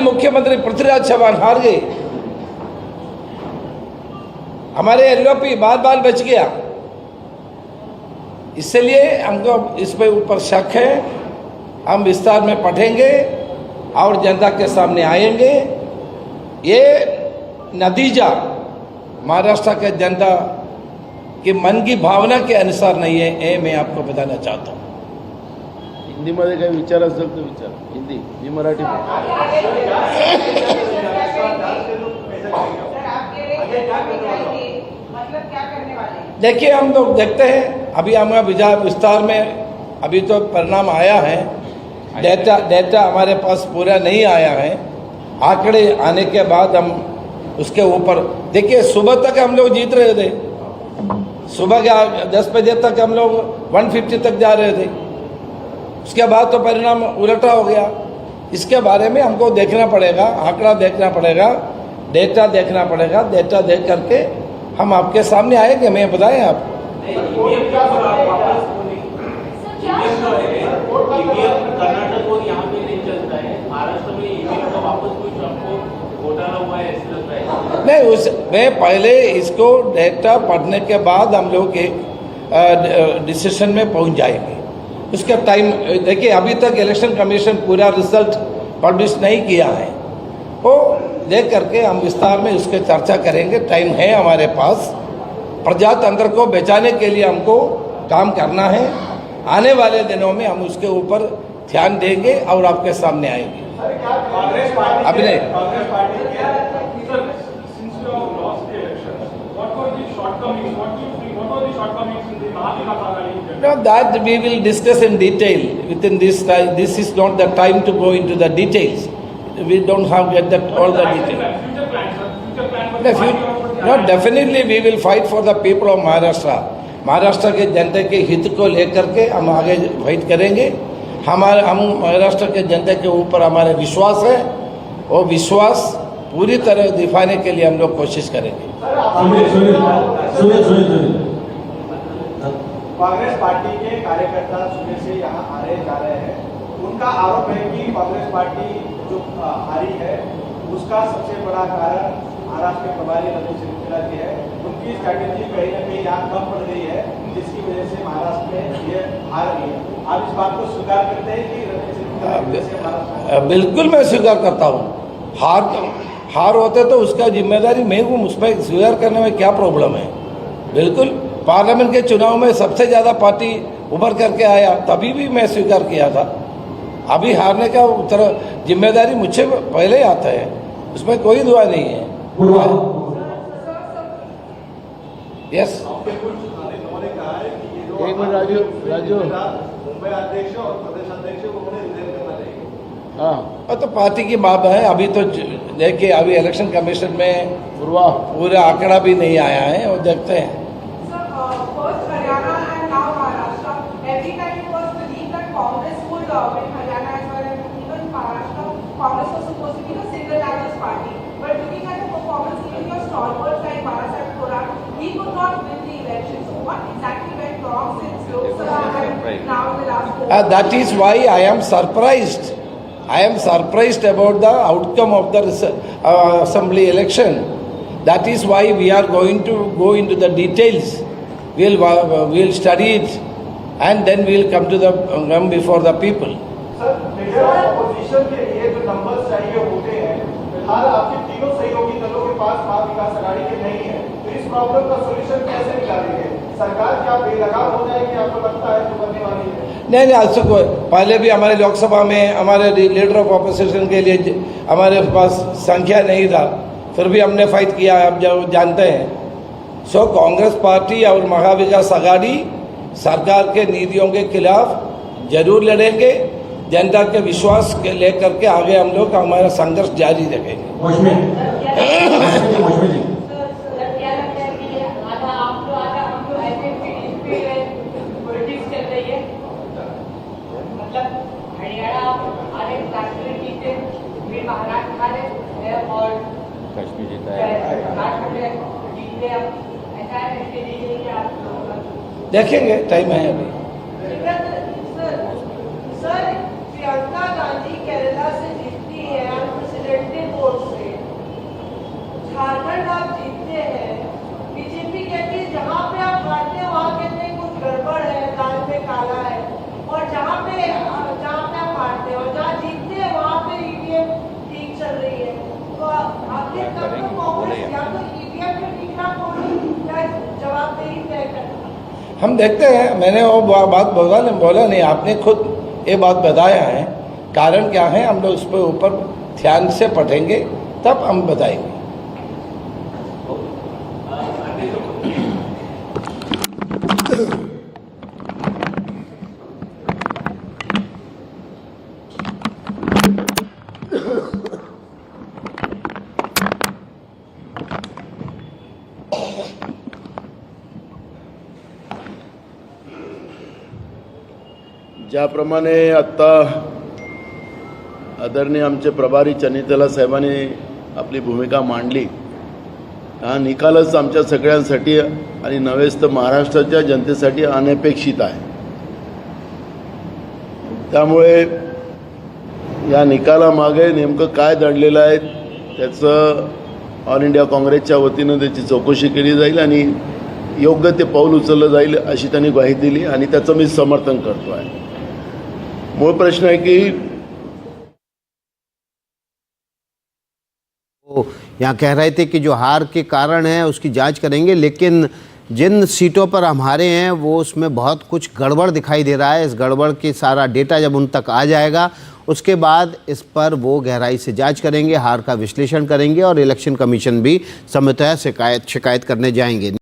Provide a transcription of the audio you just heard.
मुख्यमंत्री पृथ्वीराज चौहान हार गए, हमारे एलओपी बार बार बच गया, इसलिए हमको इस पे ऊपर शक है। हम विस्तार में पढ़ेंगे और जनता के सामने आएंगे। ये नतीजा महाराष्ट्र के जनता की मन की भावना के अनुसार नहीं है, ये मैं आपको बताना चाहता हूँ। हिंदीमध्ये काही विचार असेल तर विचार, हिंदी मी मराठी. देखिए, हम लोग देखते हैं, अभी हमारा विस्तार में अभी तो परिणाम आया है, डेटा हमारे पास पूरा नहीं आया है। आंकड़े आने के बाद हम उसके ऊपर देखिए, सुबह तक हम लोग जीत रहे थे, सुबह के 10 बजे तक हम लोग 150 तक जा रहे थे, उसके बाद तो परिणाम उलटा हो गया। इसके बारे में हमको देखना पड़ेगा, आंकड़ा देखना पड़ेगा, डेटा देखना पड़ेगा। डेटा देख करके हम आपके सामने आएंगे। मैं बताएं आप कर्नाटक और यहाँ पे नहीं चलता है, महाराष्ट्र में ईवीएम का वापस कुछ आपको घोटाला हुआ है ऐसा लग रहा है? नहीं, मैं पहले इसको डेटा पढ़ने के बाद हम लोग एक डिसीजन में पहुंच जाएंगे। उसका टाइम देखिए, अभी तक इलेक्शन कमीशन पूरा रिजल्ट पब्लिश नहीं किया है, वो देख करके हम विस्तार में उसके चर्चा करेंगे। टाइम है हमारे पास, प्रजातंत्र को बचाने के लिए हमको काम करना है। आने वाले दिनों में हम उसके ऊपर ध्यान देंगे और आपके सामने आएंगे। अपने No, that we will discuss in detail within this time. This is not the time to go into the details. We don't have get that all the details. No, definitely we will fight for the people of Maharashtra. Maharashtra के जनता के हित को लेकर के हम आगे fight करेंगे। हम महाराष्ट्र के जनता के ऊपर हमारा विश्वास है, वो विश्वास पूरी तरह दिखाने के लिए हम लोग कोशिश करेंगे। कांग्रेस पार्टी के कार्यकर्ता सुबह से यहाँ आ रहे जा रहे हैं, उनका आरोप है कि कांग्रेस पार्टी जो हारी है उसका सबसे बड़ा कारण महाराष्ट्र के प्रभारी रमेश सिंह की है। उनकी स्ट्रैटेजी कहीं ना कहीं यहाँ कम पड़ गई है, जिसकी वजह से महाराष्ट्र में ये हार गई है। आप इस बात को स्वीकार करते हैं कि रमेश सिंह? बिल्कुल मैं स्वीकार करता हूँ। हार होते तो उसका जिम्मेदारी मैं हूँ, उसमें स्वीकार करने में क्या प्रॉब्लम है। बिल्कुल, पार्लियामेंट के चुनाव में सबसे ज़्यादा पार्टी उभर करके आया, तभी भी मैं स्वीकार किया था। अभी हारने का जिम्मेदारी मुझे पहले आता है, उसमें कोई दुआ नहीं है। यस, उन्होंने कहा है कि ये जो एक मिनट राजू मुंबई अध्यक्ष और प्रदेश अध्यक्ष को उन्हें रिजाइन करना चाहिए। हाँ, तो पार्टी की बात है। अभी तो देखिए, अभी इलेक्शन कमीशन में पूरा आंकड़ा भी नहीं आया है, और देखते हैं। Congress was supposed to be a single largest party, but looking at the performance, even your stalwarts like Barasat Thorat, he could not win the election. So what exactly went wrong since Lok Sabha and now in the last 4 years? That is why I am surprised. I am surprised about the outcome of the assembly election. That is why we are going to go into the details. We'll study it, and then we'll come before the people. Opposition के लिए जो numbers चाहिए होते हैं, फिलहाल आपके तीनों सहयोगी दलों के पास महाविकास आघाड़ी के नहीं है, तो इस प्रॉब्लम का सॉल्यूशन कैसे निकालेंगे? सरकार क्या बेलगाम हो जाएगी, आपको लगता है जो बनने वाली है? नहीं, आज तक पहले भी हमारे लोकसभा में हमारे लीडर ऑफ ऑपोजिशन के लिए हमारे पास संख्या नहीं था, फिर भी हमने फाइट किया, आप जो जानते हैं। सो कांग्रेस पार्टी और महाविकास आघाड़ी सरकार के नीतियों के खिलाफ जरूर लड़ेंगे। जनता के विश्वास के लेकर के आगे हम लोग हमारा संघर्ष जारी रखेंगे। देखेंगे, टाइम है अभी। प्रियंका गांधी केरला से जीतती है अनप्रेसिडेंटेड हम देखते हैं, मैंने वो बात बोला नहीं, आपने खुद ये बात बताया है। कारण क्या है, हम लोग उस पर ऊपर ध्यान से पढ़ेंगे तब हम बताएंगे। ज्याप्रमाणे आत्ता आदरणीय आमचे प्रभारी चन्नीतला साहेबांनी आपली भूमिका मांडली, हा निकालच आमच्या सगळ्यांसाठी आणि नव्हेच तर महाराष्ट्राच्या जनतेसाठी अनपेक्षित आहे। त्यामुळे या निकालामागे नेमकं काय दडलेलं आहे त्याचं ऑल इंडिया काँग्रेसच्या वतीनं त्याची चौकशी केली जाईल आणि योग्य ते पाऊल उचललं जाईल अशी त्यांनी ग्वाही दिली आणि त्याचं मी समर्थन करतो आहे। मूळ प्रश्न आहे की वो यहाँ कह रहे थे कि जो हार के कारण है उसकी जांच करेंगे, लेकिन जिन सीटों पर हम हारे हैं वो उसमें बहुत कुछ गड़बड़ दिखाई दे रहा है। इस गड़बड़ के सारा डेटा जब उन तक आ जाएगा उसके बाद इस पर वो गहराई से जांच करेंगे, हार का विश्लेषण करेंगे और इलेक्शन कमीशन भी समतः शिकायत करने जाएंगे।